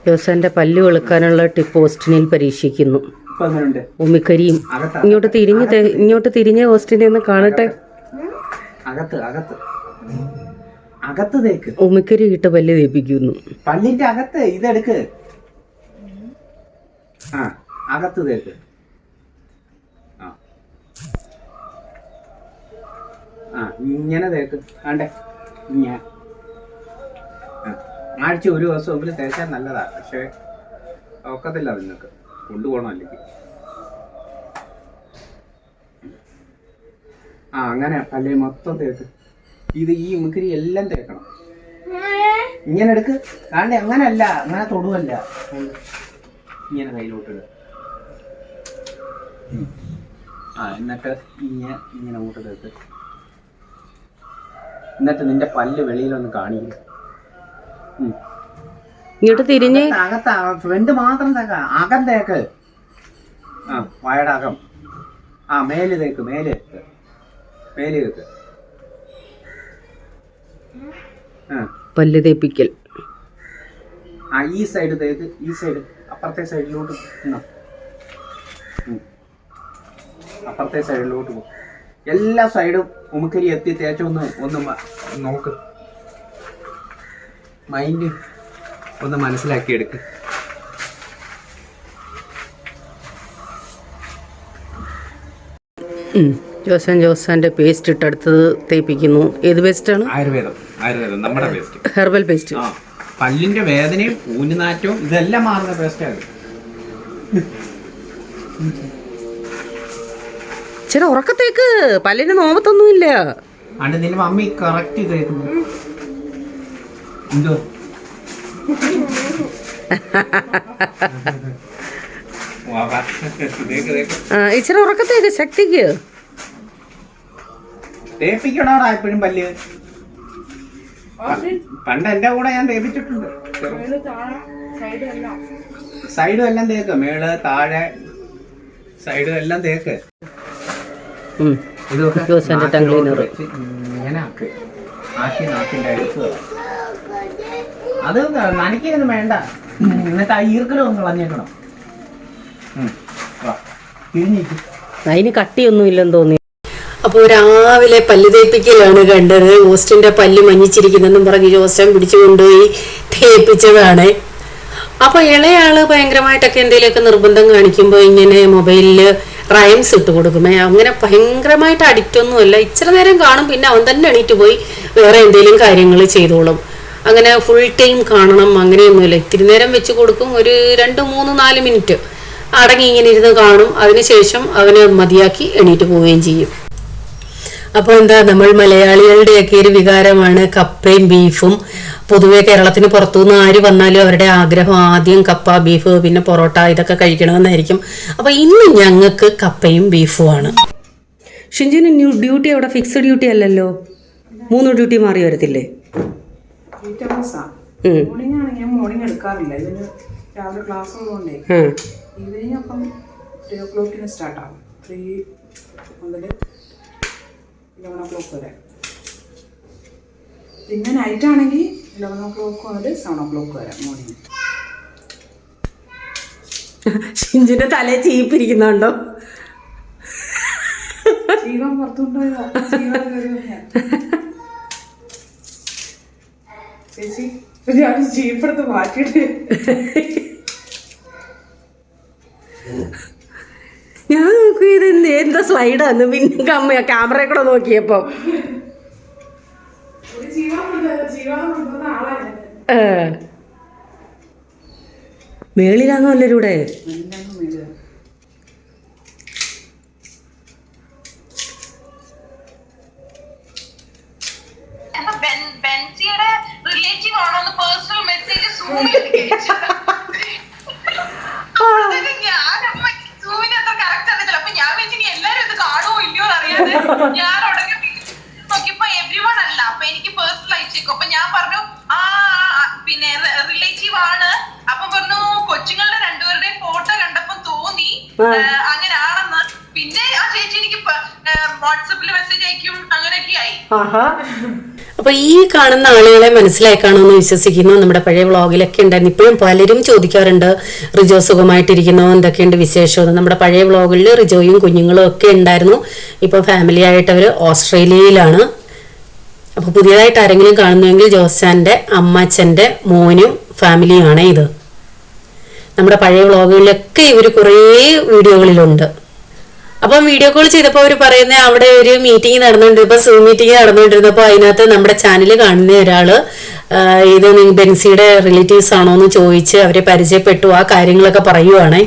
ജോസന്റെ പല്ല് വെളുക്കാനുള്ള ടിപ്പ് ഓസ്റ്റിനിൽ പരീക്ഷിക്കുന്നു. ഉമ്മിക്കരിയും ഇങ്ങോട്ട് തിരിഞ്ഞ ഓസ്റ്റിനെ ഒന്ന് കാണട്ടെ. ഉമ്മിക്കരി ഇട്ട് പല്ല് തേപ്പിക്കുന്നു. പല്ലിന്റെ അകത്ത് ഇതെടുക്ക്. അകത്ത് തേക്ക്. ഇങ്ങനെ തേക്ക്. ആണ്ടേ ഇങ്ങനെ ആഴ്ച ഒരു ദിവസമെങ്കിലും തേച്ചാൽ നല്ലതാ. പക്ഷെ ഒക്കത്തില്ല, നിങ്ങൾക്ക് കൊണ്ടുപോകണം അല്ലെങ്കിൽ. അങ്ങനെ പല്ലേ മൊത്തം തേക്ക്. ഇത് ഈ ഉമ്മിക്കരി എല്ലാം തേക്കണം. ഇങ്ങനെ എടുക്ക്. ആണ്ടേ അങ്ങനല്ല, അങ്ങനെ തൊടുവല്ല. ഇങ്ങനെ കയ്യിലോട്ടിടുക. എന്നിട്ട് ഇങ്ങനെ അങ്ങോട്ട് തേക്ക്. എന്നിട്ട് നിന്റെ പല്ല് വെളിയിലൊന്ന് കാണിക്കും. ഇങ്ങോട്ട് തിരിഞ്ഞ് അകത്ത് ഫ്രണ്ട് മാത്രം തേക്ക. അകം തേക്ക്. വായയുടെ അകം. മേല് തേക്ക്. മേല് തേക്ക്. പല്ല് തേപ്പിക്കൽ. ഈ സൈഡ് തേക്ക്. ഈ സൈഡ് അപ്പുറത്തെ സൈഡിലോട്ട്. അപ്പുറത്തെ സൈഡിലോട്ട് പോകും. എല്ലാ സൈഡും ഉമ്മിക്കരി എത്തി തേച്ചൊന്ന് നോക്ക്. മൈൻഡ് ഒന്ന് മനസ്സിലാക്കി എടുക്ക്. ജോസന്റെ പേസ്റ്റ് ഇട്ടെടുത്തത് തേപ്പിക്കുന്നു. ഏത് പേസ്റ്റാണ്? ആയുർവേദം നമ്മുടെ പേസ്റ്റ്, ഹെർബൽ പേസ്റ്റ്. പല്ലിന്റെ വേദനയും ഊനുനാറ്റവും ഇതെല്ലാം മാറുന്ന പേസ്റ്റാണ്. ചില ഉറക്കത്തേക്ക് പല്ലിന് നോമത്തൊന്നുമില്ല. അണ്ട് നിന്റെ മമ്മി കറക്റ്റ് തേക്കുന്നു. എന്തോ ഇച്ചിരി ഉറക്കത്തേക്ക് ശക്തിക്ക് തേപ്പിക്കണോടാ എപ്പോഴും പല്ല്. പണ്ട് എന്റെ കൂടെ ഞാൻ തേപ്പിച്ചിട്ടുണ്ട്. സൈഡും എല്ലാം തേക്ക്. മേള് താഴെ സൈഡും എല്ലാം തേക്ക്. ഇങ്ങനെ ആക്കി നാക്കിന്റെ അടുത്ത് അത് നനയ്ക്കൊന്നും വേണ്ട. എന്നിട്ട് ആ ഈർക്കലും ഒന്ന് കളഞ്ഞേക്കണം. അതിന് കട്ടിയൊന്നും ഇല്ലെന്ന് തോന്നി. അപ്പോൾ രാവിലെ പല്ല് തേപ്പിക്കലാണ് കണ്ടത്. ഓസ്റ്റിന്റെ പല്ല് മഞ്ഞിച്ചിരിക്കുന്നെന്നും പറഞ്ഞ് ജോസ്റ്റൻ പിടിച്ചു കൊണ്ടുപോയി തേപ്പിച്ചതാണ്. അപ്പോൾ ഇളയാള് ഭയങ്കരമായിട്ടൊക്കെ എന്തെങ്കിലുമൊക്കെ നിർബന്ധം കാണിക്കുമ്പോൾ ഇങ്ങനെ മൊബൈലിൽ റൈംസ് ഇട്ട് കൊടുക്കുമേ. അങ്ങനെ ഭയങ്കരമായിട്ട് അഡിക്റ്റ് ഒന്നുമല്ല. ഇച്ചിരി നേരം കാണും, പിന്നെ അവൻ തന്നെ എണീറ്റ് പോയി വേറെ എന്തെങ്കിലും കാര്യങ്ങൾ ചെയ്തോളും. അങ്ങനെ ഫുൾ ടൈം കാണണം അങ്ങനെയൊന്നുമില്ല. ഇത്തിരി നേരം വെച്ച് കൊടുക്കും. ഒരു 2, 3, 4 മിനിറ്റ് അടങ്ങി ഇങ്ങനെ ഇരുന്ന് കാണും. അതിനുശേഷം അവന് മതിയാക്കി എണീറ്റ് പോവുകയും ചെയ്യും. അപ്പോൾ എന്താ, നമ്മൾ മലയാളികളുടെയൊക്കെ ഒരു വികാരമാണ് കപ്പയും ബീഫും. പൊതുവെ കേരളത്തിന് പുറത്തുനിന്ന് ആര് വന്നാലും അവരുടെ ആഗ്രഹം ആദ്യം കപ്പ, ബീഫ്, പിന്നെ പൊറോട്ട ഇതൊക്കെ കഴിക്കണമെന്നായിരിക്കും. അപ്പോൾ ഇന്ന് ഞങ്ങൾക്ക് കപ്പയും ബീഫുമാണ്. ഷിഞ്ചിന് ഡ്യൂട്ടി അവിടെ ഫിക്സ്ഡ് ഡ്യൂട്ടി അല്ലല്ലോ, 3 ഡ്യൂട്ടി മാറി വരത്തില്ലേ? മോർണിംഗ് എടുക്കാറില്ല. ഇതിന് രാവിലെ ക്ലാസ് ഉള്ളതുകൊണ്ടേ ഈവനിങ് അപ്പം 3 o'clock സ്റ്റാർട്ട് ആവും. 3 മുതൽ 11 o'clock വരെ. പിന്നെ നൈറ്റ് ആണെങ്കിൽ 11 o'clock മുതൽ 7 o'clock വരെ മോർണിംഗ്. ഷിഞ്ചിന്റെ തലേ ചീപ്പിരിക്കുന്നുണ്ടോ? ജീവൻ പുറത്തുകൊണ്ടുപോയതാ. ചേച്ചി ഞാൻ ജീപ്പെടുത്ത് മാറ്റിയിട്ട് ഞാൻ നോക്കി ഇത് എന്താ സ്ലൈഡാന്ന്. പിന്നെ ക്യാമറയെ കൂടെ നോക്കിയപ്പോ മേളിലാന്നോ എല്ലാരൂടെ? ഞാൻ നോക്കിയപ്പോ എവ്രിവൺ അല്ല. അപ്പൊ എനിക്ക് പേഴ്സണൽ അയച്ചേക്കും. അപ്പൊ ഞാൻ പറഞ്ഞു പിന്നെ റിലേറ്റീവ് ആണ്. അപ്പൊ പറഞ്ഞു കൊച്ചുങ്ങളുടെ 2 ഫോട്ടോ കണ്ടപ്പോ തോന്നി അങ്ങനെയാണെന്ന്. പിന്നെ ആ ചേച്ചി എനിക്ക് വാട്സപ്പിൽ മെസ്സേജ് അയക്കും. അങ്ങനെയൊക്കെ ആയി. അപ്പോൾ ഈ കാണുന്ന ആളുകളെ മനസ്സിലായി കാണുമെന്ന് വിശ്വസിക്കുന്നു. നമ്മുടെ പഴയ വ്ളോഗിലൊക്കെ ഉണ്ടായിരുന്നു. ഇപ്പോഴും പലരും ചോദിക്കാറുണ്ട് റിജോ സുഖമായിട്ടിരിക്കുന്നോ, എന്തൊക്കെയുണ്ട് വിശേഷം. നമ്മുടെ പഴയ വ്ളോഗിൽ റിജോയും കുഞ്ഞുങ്ങളും ഒക്കെ ഉണ്ടായിരുന്നു. ഇപ്പോൾ ഫാമിലി ആയിട്ട് അവർ ഓസ്ട്രേലിയയിലാണ്. അപ്പോൾ പുതിയതായിട്ട് ആരെങ്കിലും കാണുന്നുവെങ്കിൽ ജോസാൻ്റെ അമ്മച്ചൻ്റെ മോനും ഫാമിലിയുമാണ് ഇത്. നമ്മുടെ പഴയ വ്ളോഗുകളിലൊക്കെ ഇവർ കുറേ വീഡിയോകളിലുണ്ട്. അപ്പം വീഡിയോ കോൾ ചെയ്തപ്പോൾ അവർ പറയുന്നത് അവിടെ ഒരു മീറ്റിംഗ് നടന്നുകൊണ്ടിരുന്നപ്പോൾ സൂം മീറ്റിംഗ് നടന്നുകൊണ്ടിരുന്നപ്പോൾ അതിനകത്ത് നമ്മുടെ ചാനൽ കാണുന്ന ഒരാൾ ഇത് ബെൻസിയുടെ റിലേറ്റീവ്സ് ആണോ എന്ന് ചോദിച്ച് അവരെ പരിചയപ്പെട്ടു. ആ കാര്യങ്ങളൊക്കെ പറയുവാണേ.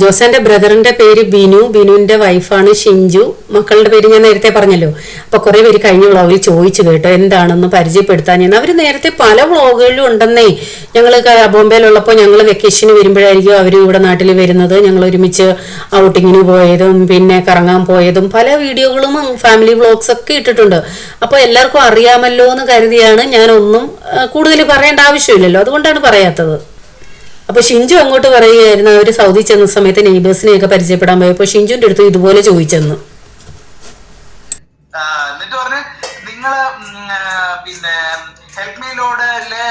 ജോസാന്റെ ബ്രദറിന്റെ പേര് ബിനു, ബിനുവിന്റെ വൈഫാണ് ഷിഞ്ചു. മക്കളുടെ പേര് ഞാൻ നേരത്തെ പറഞ്ഞല്ലോ. അപ്പൊ കുറെ പേര് കഴിഞ്ഞ വ്ളോഗിൽ ചോദിച്ചു കേട്ടോ എന്താണെന്ന് പരിചയപ്പെടുത്താൻ. അവര് നേരത്തെ പല വ്ളോഗുകളിലും ഉണ്ടെന്നേ. ഞങ്ങൾ ബോംബെയിലുള്ളപ്പോൾ ഞങ്ങൾ വെക്കേഷന് വരുമ്പോഴായിരിക്കും അവർ ഇവിടെ നാട്ടിൽ വരുന്നത്. ഞങ്ങൾ ഒരുമിച്ച് ഔട്ടിങ്ങിന് പോയതും പിന്നെ കറങ്ങാൻ പോയതും പല വീഡിയോകളും ഫാമിലി വ്ളോഗ്സ് ഒക്കെ ഇട്ടിട്ടുണ്ട്. അപ്പോൾ എല്ലാവർക്കും അറിയാമല്ലോ എന്ന് കരുതിയാണ് ഞാനൊന്നും കൂടുതൽ പറയേണ്ട ആവശ്യമില്ലല്ലോ, അതുകൊണ്ടാണ് പറയാത്തത്. അപ്പൊ ഷിഞ്ചു അങ്ങോട്ട് പറയുകയായിരുന്നു അവർ സൗദി ചെന്ന സമയത്ത് നെയ്ബേഴ്സിനെയൊക്കെ പരിചയപ്പെടാൻ പോയപ്പോ ഷിഞ്ചുവിന്റെ അടുത്ത് ഇതുപോലെ ചോദിച്ചെന്ന്. എന്നിട്ട് പറഞ്ഞു നിങ്ങള് പിന്നെ ഹെൽപ്പ് മീ ലോഡിലെ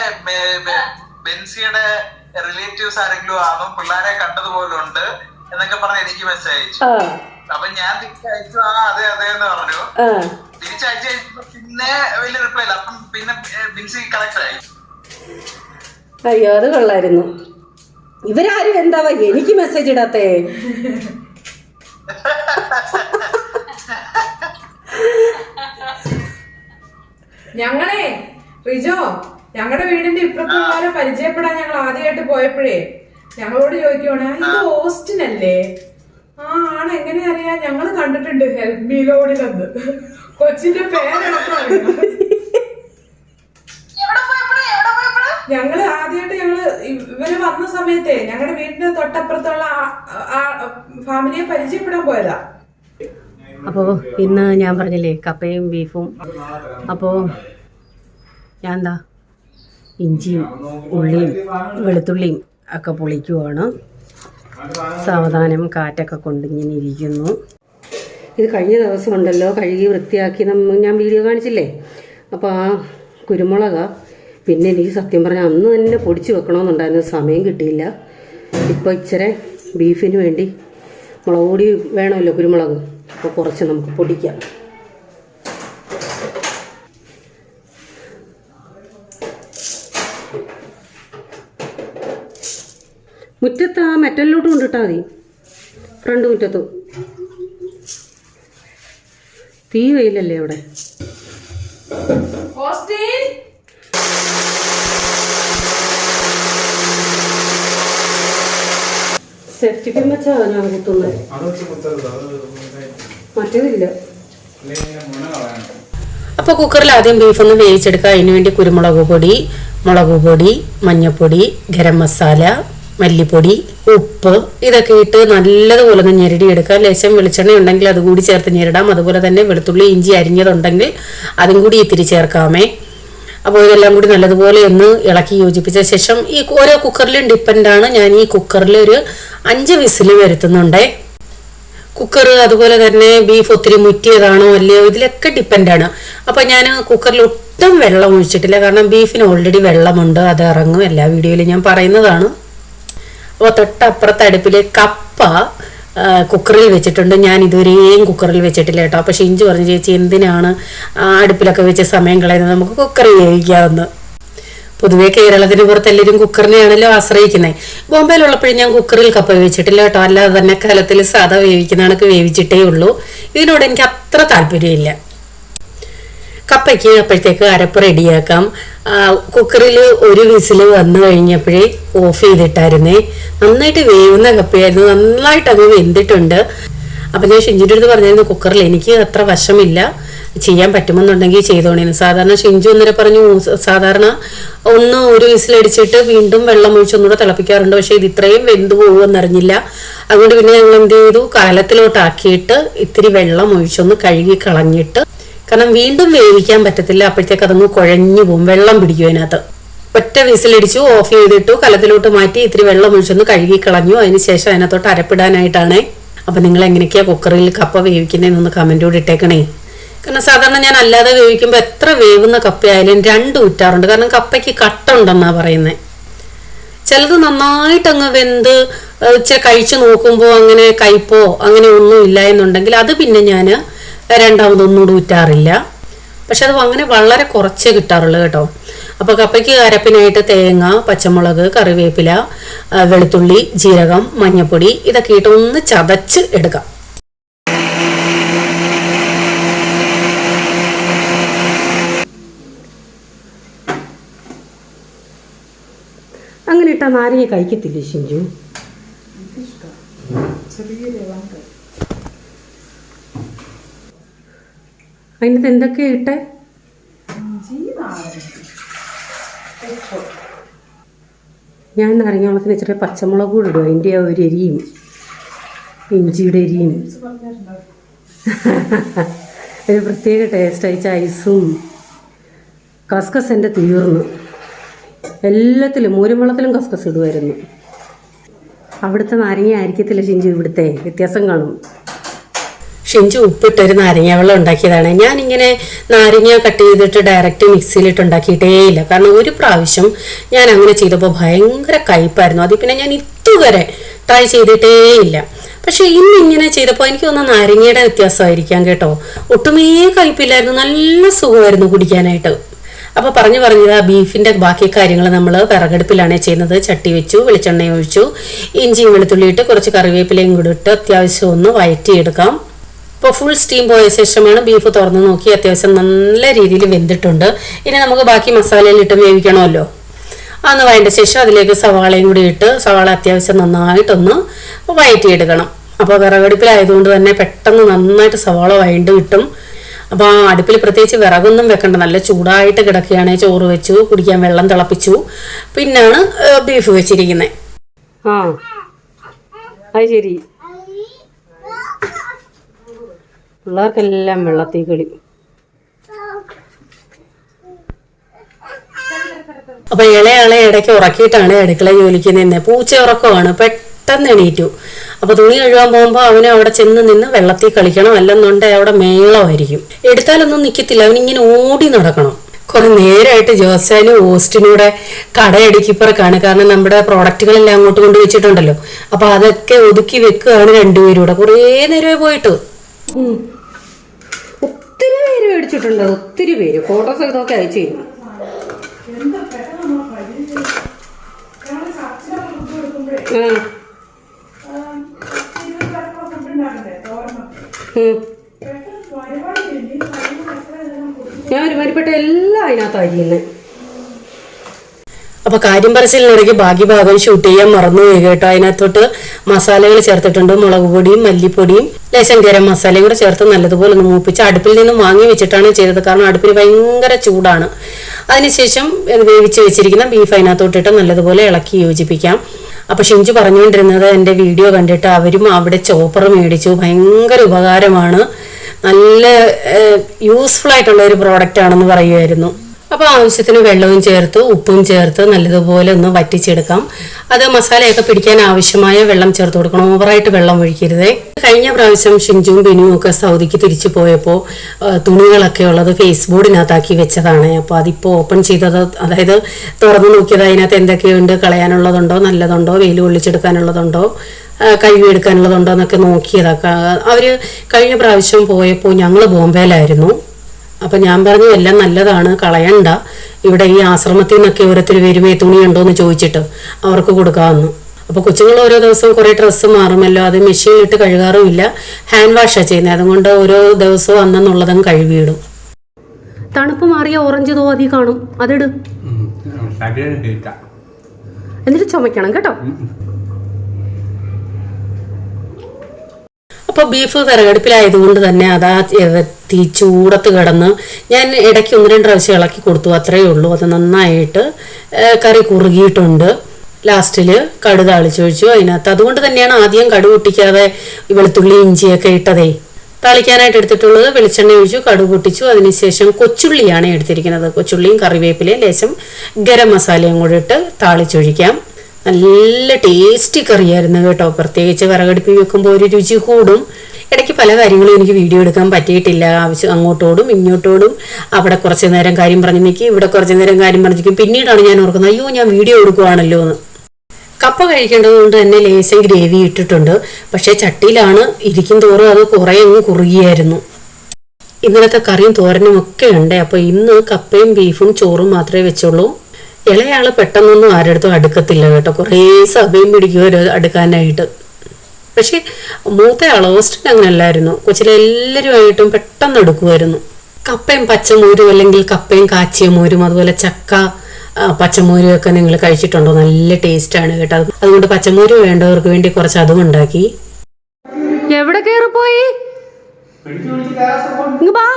ബെൻസിയുടെ റിലേറ്റീവ്സ് ആരെങ്കിലും ആകും, പിള്ളേരെ കണ്ടതുപോലെ ഉണ്ട് എന്നൊക്കെ പറഞ്ഞ് എനിക്ക് മെസ്സേജ് അയച്ചു. അപ്പൊ ഞാൻ തിരിച്ചയച്ചു അതെ അതെ എന്ന് പറഞ്ഞു. തിരിച്ചയച്ചു പിന്നെ വലിയ റിപ്ലൈ ഇല്ല. അപ്പം പിന്നെ ബെൻസി കണക്ട് ആയി. അയ്യോ അത് കൊള്ളായിരുന്നു. ഇവരാരും എന്താവാ എനിക്ക് മെസ്സേജ് ഇടാത്തേ? ഞങ്ങളെ റിജോ ഞങ്ങളുടെ വീടിന്റെ ഇപ്പുറത്തുള്ളവരെ പരിചയപ്പെടാൻ ഞങ്ങൾ ആദ്യമായിട്ട് പോയപ്പോഴേ ഞങ്ങളോട് ചോദിക്കുവാണ് ഇത് ഓസ്റ്റിൻ അല്ലേ? ആണ്. എങ്ങനെ അറിയാം? ഞങ്ങൾ കണ്ടിട്ടുണ്ട് ഹെൽപ്പ് മീ ലോഡിലെന്ന്. കൊച്ചിന്റെ പേരടക്കം. ഞങ്ങള് ആദ്യമായിട്ട് ഇവര് വന്ന സമയത്തെ ഞങ്ങളുടെ വീടിന്റെ തൊട്ടപ്പുറത്തുള്ള ഫാമിലിയെ പരിചയപ്പെടാൻ പോയതാ. അപ്പോൾ ഇന്ന് ഞാൻ പറഞ്ഞില്ലേ കപ്പയും ബീഫും. അപ്പോൾ ഞാൻ എന്താ ഇഞ്ചിയും ഉള്ളിയും വെളുത്തുള്ളിയും ഒക്കെ പൊളിക്കുവാണ്. സാവധാനം കാറ്റൊക്കെ കൊണ്ടിങ്ങനെ ഇരിക്കുന്നു. ഇത് കഴിഞ്ഞ ദിവസം ഉണ്ടല്ലോ കഴുകി വൃത്തിയാക്കി ഞാൻ വീഡിയോ കാണിച്ചില്ലേ. അപ്പോൾ ആ കുരുമുളക് പിന്നെ എനിക്ക് സത്യം പറഞ്ഞാൽ അന്ന് തന്നെ പൊടിച്ച് വെക്കണമെന്നുണ്ടായിരുന്നു, സമയം കിട്ടിയില്ല. ഇപ്പോൾ ഇച്ചിരി ബീഫിന് വേണ്ടി മുളക് പൊടി വേണമല്ലോ കുരുമുളക്, അപ്പോൾ കുറച്ച് നമുക്ക് പൊടിക്കാം. മുറ്റത്ത് ആ മെറ്റലിലോട്ട് കൊണ്ടിട്ടാൽ മതി, ഫ്രണ്ട് മുറ്റത്ത്. തീ വെയിലല്ലേ അവിടെ. സേഫ്റ്റി പിൻ വെച്ചാ ഞാൻ കുത്തുന്നത്, മറ്റേതില്ല. അപ്പോൾ കുക്കറിൽ ആദ്യം ബീഫൊന്ന് വേവിച്ചെടുക്കുക. അതിന് വേണ്ടി കുരുമുളക് പൊടി, മുളക് പൊടി, മഞ്ഞൾപ്പൊടി, ഗരം മസാല, മല്ലിപ്പൊടി, ഉപ്പ് ഇതൊക്കെ ഇട്ട് നല്ലതുപോലെ ഒന്ന് ഞെരടിയെടുക്കുക. ലേശം വെളിച്ചെണ്ണ ഉണ്ടെങ്കിൽ അതുകൂടി ചേർത്ത് ഞെരടാം. അതുപോലെ തന്നെ വെളുത്തുള്ളി ഇഞ്ചി അരിഞ്ഞതുണ്ടെങ്കിൽ അതും കൂടി ഇത്തിരി ചേർക്കാമേ. അപ്പോൾ ഇതെല്ലാം കൂടി നല്ലതുപോലെ ഒന്ന് ഇളക്കി യോജിപ്പിച്ച ശേഷം ഈ ഓരോ കുക്കറിലും ഡിപ്പെൻഡാണ്. ഞാൻ ഈ കുക്കറിൽ ഒരു 5 വിസിൽ വരുത്തുന്നുണ്ടേ. കുക്കർ അതുപോലെ തന്നെ ബീഫ് ഒത്തിരി മുറ്റിയതാണോ അല്ലയോ ഇതിലൊക്കെ ഡിപ്പെൻഡാണ്. അപ്പോൾ ഞാൻ കുക്കറിൽ ഒട്ടും വെള്ളം ഒഴിച്ചിട്ടില്ല, കാരണം ബീഫിന് ഓൾറെഡി വെള്ളമുണ്ട്, അത് ഇറങ്ങും. എല്ലാ വീഡിയോയിലും ഞാൻ പറയുന്നതാണ്. അപ്പോൾ തൊട്ടപ്പുറത്ത് അടുപ്പിൽ കപ്പ കുക്കറിൽ വെച്ചിട്ടുണ്ട്. ഞാൻ ഇതുവരെയും കുക്കറിൽ വെച്ചിട്ടില്ല കേട്ടോ. അപ്പോൾ ഷിഞ്ചു പറഞ്ഞു ചേച്ചി എന്തിനാണ് അടുപ്പിലൊക്കെ വെച്ച് സമയം കളയുന്നത്, നമുക്ക് കുക്കറിൽ വേവിക്കാമെന്ന്. പൊതുവെ കേരളത്തിന് പുറത്ത് എല്ലാവരും കുക്കറിനെയാണല്ലോ ആശ്രയിക്കുന്നത്. ബോംബെയിലുള്ളപ്പോഴും ഞാൻ കുക്കറിൽ കപ്പ വേവിച്ചിട്ടില്ല കേട്ടോ. അല്ലാതെ തന്നെ കലത്തിൽ സാധാ വേവിക്കുന്ന കണക്ക് വേവിച്ചിട്ടേ ഉള്ളൂ. ഇതിനോട് എനിക്ക് അത്ര താല്പര്യമില്ല. കപ്പയ്ക്ക് അപ്പോഴത്തേക്ക് അരപ്പ് റെഡിയാക്കാം. കുക്കറിൽ ഒരു വിസിൽ വന്നു കഴിഞ്ഞപ്പോഴേ ഓഫ് ചെയ്തിട്ടായിരുന്നേ. നന്നായിട്ട് വേവുന്ന കപ്പയായിരുന്നു, നന്നായിട്ട് അങ്ങ് വെന്തിട്ടുണ്ട്. അപ്പം ഞാൻ ഷിഞ്ചുവിൻ്റെ അടുത്ത് പറഞ്ഞിരുന്നു കുക്കറിൽ എനിക്ക് അത്ര വശമില്ല, ചെയ്യാൻ പറ്റുമെന്നുണ്ടെങ്കിൽ ചെയ്തോണേന്ന്. സാധാരണ ഷിഞ്ചു ഒന്നര പറഞ്ഞു സാധാരണ ഒരു വിസിലടിച്ചിട്ട് വീണ്ടും വെള്ളം ഒഴിച്ചൊന്നുകൂടെ തിളപ്പിക്കാറുണ്ട്, പക്ഷേ ഇത് ഇത്രയും വെന്ത് പോകുമെന്നറിഞ്ഞില്ല. അതുകൊണ്ട് പിന്നെ ഞങ്ങൾ എന്ത് ചെയ്തു, കലത്തിലോട്ടാക്കിയിട്ട് ഇത്തിരി വെള്ളം ഒഴിച്ചൊന്ന് കഴുകി കളഞ്ഞിട്ട്, കാരണം വീണ്ടും വേവിക്കാൻ പറ്റത്തില്ല, അപ്പോഴത്തേക്ക് അതങ്ങ് കുഴഞ്ഞു പോകും, വെള്ളം പിടിക്കും അതിനകത്ത്. ഒറ്റ വിസിലടിച്ചു, ഓഫ് ചെയ്തിട്ടു, കലത്തിലോട്ട് മാറ്റി ഇത്തിരി വെള്ളം ഒഴിച്ചൊന്ന് കഴുകി കളഞ്ഞു. അതിനുശേഷം അതിനകത്തോട്ട് അരപ്പിടാനായിട്ടാണ്. അപ്പം നിങ്ങൾ എങ്ങനെയൊക്കെയാണ് കുക്കറിൽ കപ്പ വേവിക്കുന്നതെന്നൊന്ന് കമൻറ്റോട് ഇട്ടേക്കണേ. കാരണം സാധാരണ ഞാൻ അല്ലാതെ വേവിക്കുമ്പോൾ എത്ര വേവുന്ന കപ്പയായാലും 2 ഊറ്റാറുണ്ട്. കാരണം കപ്പയ്ക്ക് കട്ട ഉണ്ടെന്നാണ് പറയുന്നത്. ചിലത് നന്നായിട്ടങ്ങ് വെന്ത് ഇച്ചിരി കഴിച്ചു നോക്കുമ്പോൾ അങ്ങനെ കയ്പോ അങ്ങനെ ഒന്നും ഇല്ല എന്നുണ്ടെങ്കിൽ അത് പിന്നെ ഞാൻ രണ്ടാമതൊന്നും ഊറ്റാറില്ല. പക്ഷെ അത് അങ്ങനെ വളരെ കുറച്ചേ കിട്ടാറുള്ളൂ കേട്ടോ. അപ്പോൾ കപ്പയ്ക്ക് അരപ്പിനായിട്ട് തേങ്ങ, പച്ചമുളക്, കറിവേപ്പില, വെളുത്തുള്ളി, ജീരകം, മഞ്ഞൾപ്പൊടി ഇതൊക്കെ ഇട്ട് ഒന്ന് ചതച്ച് എടുക്കാം. അങ്ങനെ ഇട്ടാ നാരങ്ങ കഴിക്കത്തില്ലേ ഷിഞ്ചു? അതിനകത്ത് എന്തൊക്കെയാ ഇട്ടേ? ഞാൻ നാരങ്ങ വെള്ളത്തിന് ഇച്ചിരി പച്ചമുളക് കൂടെ ഇടും. അതിൻ്റെ ആ ഒരു എരിയും ഇഞ്ചിയുടെ എരിയും ഒരു പ്രത്യേക ടേസ്റ്റ്. അയച്ച ഐസും കസ്കസ് എൻ്റെ തീർന്നു. എല്ലാത്തിലും മൂരുമുളത്തിലും കസ്കസ് ഇടുമായിരുന്നു. അവിടുത്തെ നാരങ്ങ ആയിരിക്കത്തില്ല ഷിഞ്ചു, ഇവിടുത്തെ വ്യത്യാസം കാണും. ഷിഞ്ചു ഉപ്പിട്ടൊരു നാരങ്ങ വെള്ളം ഉണ്ടാക്കിയതാണ്. ഞാനിങ്ങനെ നാരങ്ങ കട്ട് ചെയ്തിട്ട് ഡയറക്റ്റ് മിക്സിയിലിട്ട് ഉണ്ടാക്കിയിട്ടേ ഇല്ല. കാരണം ഒരു പ്രാവശ്യം ഞാൻ അങ്ങനെ ചെയ്തപ്പോൾ ഭയങ്കര കയ്പായിരുന്നു. അതിൽ പിന്നെ ഞാൻ ഇതുവരെ ട്രൈ ചെയ്തിട്ടേ ഇല്ല. പക്ഷെ ഇന്നിങ്ങനെ ചെയ്തപ്പോൾ എനിക്ക് തോന്നുന്ന നാരങ്ങയുടെ വ്യത്യാസമായിരിക്കാം കേട്ടോ. ഒട്ടുമേ കയ്പില്ലായിരുന്നു, നല്ല സുഖമായിരുന്നു കുടിക്കാനായിട്ട്. അപ്പോൾ പറഞ്ഞത് ആ ബീഫിൻ്റെ ബാക്കി കാര്യങ്ങൾ നമ്മൾ വിറകടുപ്പിലാണ് ചെയ്യുന്നത്. ചട്ടി വെച്ചു, വെളിച്ചെണ്ണ ഒഴിച്ചു, ഇഞ്ചിയും വെളുത്തുള്ളി ഇട്ട് കുറച്ച് കറിവേപ്പിലയും കൂടി ഇട്ട് അത്യാവശ്യം ഒന്ന് വഴറ്റിയെടുക്കാം. ഇപ്പോൾ ഫുൾ സ്റ്റീം പോയ ശേഷമാണ് ബീഫ് തുറന്ന് നോക്കി. അത്യാവശ്യം നല്ല രീതിയിൽ വെന്തിട്ടുണ്ട്. ഇനി നമുക്ക് ബാക്കി മസാലയിലിട്ട് വേവിക്കണമല്ലോ. അന്ന് വഴണ്ട ശേഷം അതിലേക്ക് സവാളയും കൂടി ഇട്ട് സവാള അത്യാവശ്യം നന്നായിട്ടൊന്ന് വഴറ്റിയെടുക്കണം. അപ്പോൾ വിറകടുപ്പിലായതുകൊണ്ട് തന്നെ പെട്ടെന്ന് നന്നായിട്ട് സവാള വഴണ്ട് കിട്ടും. അപ്പോൾ ആ അടുപ്പിൽ പ്രത്യേകിച്ച് വിറകൊന്നും വെക്കണ്ട, നല്ല ചൂടായിട്ട് കിടക്കുകയാണ്. ചോറ് വെച്ചു, കുടിക്കാൻ വെള്ളം തിളപ്പിച്ചു, പിന്നാണ് ബീഫ് വെച്ചിരിക്കുന്നത്. ആ അത് ശരി, പിള്ളേർക്കെല്ലാം വെള്ളത്തിൽ കളി. അപ്പോൾ ഇളയാളെ ഇടയ്ക്ക് ഉറക്കിയിട്ടാണ് അടുക്കള ജോലിക്ക് നിന്നെ. പൂച്ച ഉറക്കമാണ്, പെട്ടെന്ന് എണീറ്റു. അപ്പോൾ തുണി കഴുകാൻ പോകുമ്പോൾ അവന് അവിടെ ചെന്ന് നിന്ന് വെള്ളത്തിൽ കളിക്കണം, അല്ലെന്നുണ്ടെങ്കിൽ അവിടെ മേളമായിരിക്കും. എടുത്താലൊന്നും നിൽക്കത്തില്ല, അവനിങ്ങനെ ഓടി നടക്കണം. കുറെ നേരമായിട്ട് ജോസാനും ഓസ്റ്റിനൂടെ കടയടിക്കിപ്പറക്കാണ്. കാരണം നമ്മുടെ പ്രോഡക്റ്റുകളെല്ലാം അങ്ങോട്ട് കൊണ്ടുവച്ചിട്ടുണ്ടല്ലോ. അപ്പോൾ അതൊക്കെ ഒതുക്കി വെക്കുകയാണ് രണ്ടുപേരൂടെ. കുറേ നേരമായി പോയിട്ട്. ഒത്തിരി പേര് മേടിച്ചിട്ടുണ്ട്, ഒത്തിരി പേര്. ഫോട്ടോസ് ഇതൊക്കെ അയച്ചു തരും. ഞാൻ ഒരുമാതിരിപ്പെട്ട എല്ലാം അതിനകത്ത് അരിയുന്നത്. അപ്പോൾ കാര്യം പറച്ചിലിനിടയ്ക്ക് ബാക്കി ഭാഗം ഷൂട്ട് ചെയ്യാൻ മറന്നുപോയി കേട്ടോ. അതിനകത്തോട്ട് മസാലകൾ ചേർത്തിട്ടുണ്ട്. മുളക് പൊടിയും മല്ലിപ്പൊടിയും ലേശം ഗരം മസാലയും കൂടെ ചേർത്ത് നല്ലതുപോലെ ഒന്ന് മൂപ്പിച്ച് അടുപ്പിൽ നിന്നും വാങ്ങി വെച്ചിട്ടാണ് ചെയ്തത്. കാരണം അടുപ്പിൽ ഭയങ്കര ചൂടാണ്. അതിനുശേഷം വേവിച്ച് വെച്ചിരിക്കുന്ന ബീഫ് അതിനകത്തോട്ടിട്ട് നല്ലതുപോലെ ഇളക്കി യോജിപ്പിക്കാം. അപ്പോൾ ഷിഞ്ചു പറഞ്ഞുകൊണ്ടിരുന്നത് എൻ്റെ വീഡിയോ കണ്ടിട്ട് അവരും അവിടെ ചോപ്പർ മേടിച്ചു. ഭയങ്കര ഉപകാരമാണ്, നല്ല യൂസ്ഫുൾ ആയിട്ടുള്ള ഒരു പ്രോഡക്റ്റ് ആണെന്ന് പറയുമായിരുന്നു. അപ്പോൾ ആവശ്യത്തിന് വെള്ളവും ചേർത്ത് ഉപ്പും ചേർത്ത് നല്ലതുപോലെ ഒന്ന് വറ്റിച്ചെടുക്കാം. അത് മസാലയൊക്കെ പിടിക്കാൻ ആവശ്യമായ വെള്ളം ചേർത്ത് കൊടുക്കണം, ഓവറായിട്ട് വെള്ളം ഒഴിക്കരുത്. കഴിഞ്ഞ പ്രാവശ്യം ഷിഞ്ചുവും ബിനുവും ഒക്കെ സൗദിക്ക് തിരിച്ചു പോയപ്പോൾ തുണികളൊക്കെ ഉള്ളത് ഫേസ് ബോർഡിനകത്താക്കി വെച്ചതാണ്. അപ്പോൾ അതിപ്പോൾ ഓപ്പൺ ചെയ്തത്, അതായത് തുറന്നു നോക്കിയത് അതിനകത്ത് എന്തൊക്കെയുണ്ട്, കളയാനുള്ളതുണ്ടോ, നല്ലതുണ്ടോ, വെയിൽ കൊള്ളിച്ചെടുക്കാനുള്ളതുണ്ടോ, കഴുകിയെടുക്കാനുള്ളതുണ്ടോ എന്നൊക്കെ നോക്കിയതൊക്കെ. അവർ കഴിഞ്ഞ പ്രാവശ്യം പോയപ്പോൾ ഞങ്ങൾ ബോംബെയിലായിരുന്നു. അപ്പം ഞാൻ പറഞ്ഞു എല്ലാം നല്ലതാണ്, കളയണ്ട, ഇവിടെ ഈ ആശ്രമത്തിൽ നിന്നൊക്കെ ഓരോരുത്തർ വരുമേ തുണിയുണ്ടോ എന്ന് ചോദിച്ചിട്ട് അവർക്ക് കൊടുക്കാമെന്ന്. അപ്പോൾ കൊച്ചുങ്ങൾ ഓരോ ദിവസവും കുറേ ഡ്രസ്സ് മാറുമല്ലോ, അത് മെഷീനിലിട്ട് കഴുകാറുമില്ല, ഹാൻഡ് വാഷാണ് ചെയ്യുന്നത്. അതുകൊണ്ട് ഓരോ ദിവസവും അന്നെന്നുള്ളതും കഴുകിയിടും. തണുപ്പ് മാറിയ ഓറഞ്ച് തോതി കാണും, അതിട്, എന്നിട്ട് ചുമക്കണം കേട്ടോ. അപ്പോൾ ബീഫ് വിറകടുപ്പിലായതുകൊണ്ട് തന്നെ അതാ തീ ചൂടത്ത് കിടന്ന് ഞാൻ ഇടയ്ക്ക് 1-2 പ്രാവശ്യം ഇളക്കി കൊടുത്തു, അത്രയേ ഉള്ളൂ. അത് നന്നായിട്ട് കറി കുറുകിയിട്ടുണ്ട്. ലാസ്റ്റിൽ കടുക് താളിച്ചൊഴിച്ചു അതിനകത്ത്. അതുകൊണ്ട് തന്നെയാണ് ആദ്യം കടുക് പൊട്ടിക്കാതെ വെളുത്തുള്ളി ഇഞ്ചിയൊക്കെ ഇട്ടതേ. താളിക്കാനായിട്ട് എടുത്തിട്ടുള്ളത് വെളിച്ചെണ്ണ ഒഴിച്ചു, കടുക് പൊട്ടിച്ചു. അതിനുശേഷം കൊച്ചുള്ളിയാണ് എടുത്തിരിക്കുന്നത്. കൊച്ചുള്ളിയും കറിവേപ്പിലയും ലേശം ഗരം മസാലയും കൂടി ഇട്ട് താളിച്ചൊഴിക്കാം. നല്ല ടേസ്റ്റി കറിയായിരുന്നു കേട്ടോ. പ്രത്യേകിച്ച് വിറകടുപ്പിൽ വെക്കുമ്പോൾ ഒരു രുചി കൂടും. ഇടയ്ക്ക് പല കാര്യങ്ങളും എനിക്ക് വീഡിയോ എടുക്കാൻ പറ്റിയിട്ടില്ല. ആവശ്യം അങ്ങോട്ടോടും ഇങ്ങോട്ടോടും, അവിടെ കുറച്ച് നേരം കാര്യം പറഞ്ഞു നിൽക്കും, ഇവിടെ കുറച്ച് നേരം കാര്യം പറഞ്ഞു നിൽക്കും. പിന്നീടാണ് ഞാൻ ഓർക്കുന്നത്, അയ്യോ ഞാൻ വീഡിയോ എടുക്കുവാണല്ലോ എന്ന്. കപ്പ കഴിക്കേണ്ടത് കൊണ്ട് തന്നെ ലേശം ഗ്രേവി ഇട്ടിട്ടുണ്ട്. പക്ഷേ ചട്ടിയിലാണ് ഇരിക്കും തോറും അത് കുറേ അങ്ങ് കുറുകിയായിരുന്നു. ഇന്നലത്തെ കറിയും തോരനും ഒക്കെ ഉണ്ട്. അപ്പോൾ ഇന്ന് കപ്പയും ബീഫും ചോറും മാത്രമേ വെച്ചുള്ളൂ. ഇളയാൾ പെട്ടെന്നൊന്നും ആരെടുത്തും അടുക്കത്തില്ല കേട്ടോ, കുറേ സമയം പിടിക്കുമോ അടുക്കാനായിട്ട്. പക്ഷേ മൂത്തയാൾ ഓസ്റ്റിൻ അങ്ങനെ അല്ലായിരുന്നു. കൊച്ചിലെ എല്ലാവരുമായിട്ടും പെട്ടെന്ന് എടുക്കുമായിരുന്നു. കപ്പയും പച്ചമോരും അല്ലെങ്കിൽ കപ്പയും കാച്ചിയ മോരും, അതുപോലെ ചക്ക പച്ചമോരും ഒക്കെ നിങ്ങൾ കഴിച്ചിട്ടുണ്ടോ? നല്ല ടേസ്റ്റാണ് കേട്ടോ. അതുകൊണ്ട് പച്ചമോര് വേണ്ടവർക്ക് വേണ്ടി കുറച്ച് അതും ഉണ്ടാക്കി. എവിടെ കയറിപ്പോയി? വാ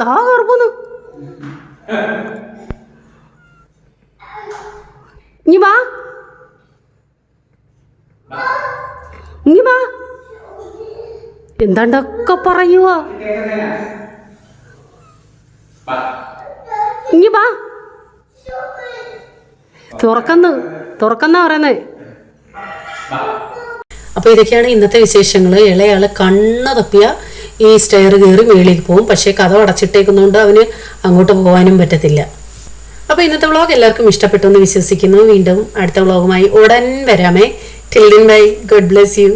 ദാ കയറിപ്പോന്നു. എന്താണ്ടൊക്കെ പറയുവാ. തുറക്കെന്നാ പറയുന്നേ. അപ്പൊ ഇതൊക്കെയാണ് ഇന്നത്തെ വിശേഷങ്ങൾ. ഇളയാള് കണ്ണ് തപ്പിയ ഈ സ്റ്റെയർ കയറി മേളിലേക്ക് പോകും. പക്ഷേ കഥ അടച്ചിട്ടേക്കുന്നതുകൊണ്ട് അവന് അങ്ങോട്ട് പോകാനും പറ്റത്തില്ല. അപ്പൊ ഇന്നത്തെ വ്ളോഗ് എല്ലാവർക്കും ഇഷ്ടപ്പെട്ടു എന്ന് വിശ്വസിക്കുന്നു. വീണ്ടും അടുത്ത വ്ളോഗുമായി ഉടൻ വരാമേ. Till then bye. God bless U.